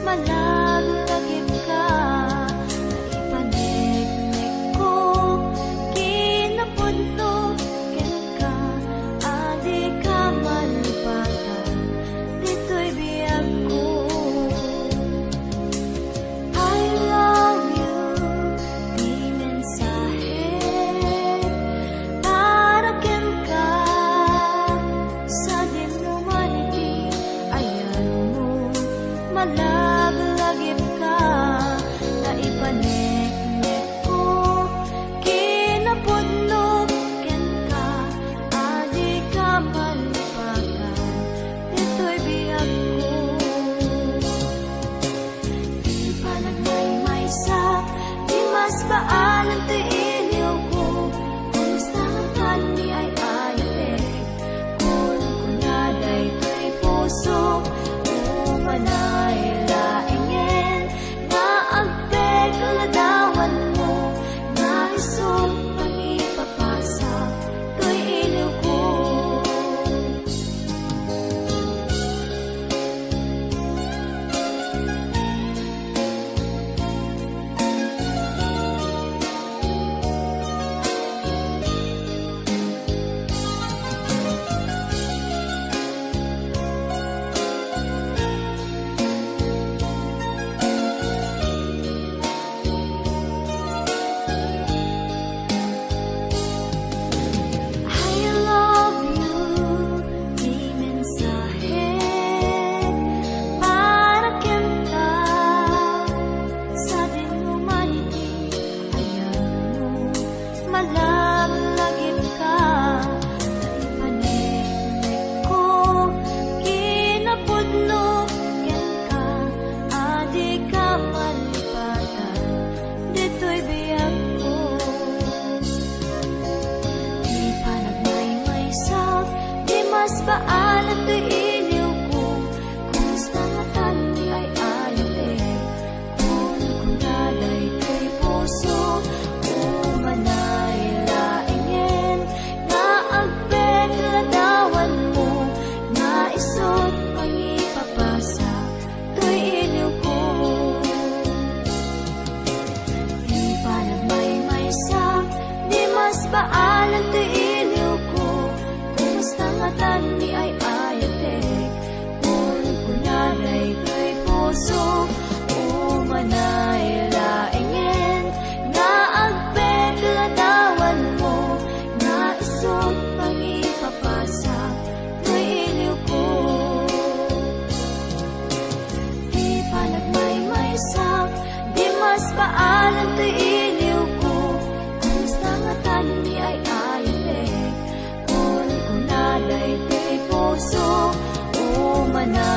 Malagip ka, naipanik-nik ko, kinapunto ka, adi ka malipatan, dito'y biyag ko. I love you, di mensahe, para ken ka, sa humanity, ayan mo, malagip ka, naipanik-nik ko, kinapudlog ken ka, adi ka malipatan, dito'y biyag ko. Di pa nagmay-maysa, di mas baalan ti inyo ko, kumusta nga kani ay ayate, kung kunaday to'y puso, umanay laingin, na agpeg ladawan mo, na isong pangipapasa, to'y iliw ko. Malagip ka, naipanik-nik ko, kinapudlog ken ka, adi ka malipatan, dito'y biyag ko. Di pa nagmay-maysa, di mas baalan to'y iliw ko, kumusta nga tani ay ayate, kung kunaday to'y puso, umanay laingin, na agpeg ladawan mo, na isot pangipapasa, to'y iliw ko. Di pa nagmay-maysa, di mas baalan to'y iliw ko, kumusta nga tani ay ayate, kung kunaday to'y puso, umanay laingin, na agpeg ladawan mo, na isong pangipapasa, to'y iliw ko. Di pa nagmay-maysa, di mas baalan to'y iliw ko, kumusta nga tani ay ayate, kung kunaday to'y puso, umanay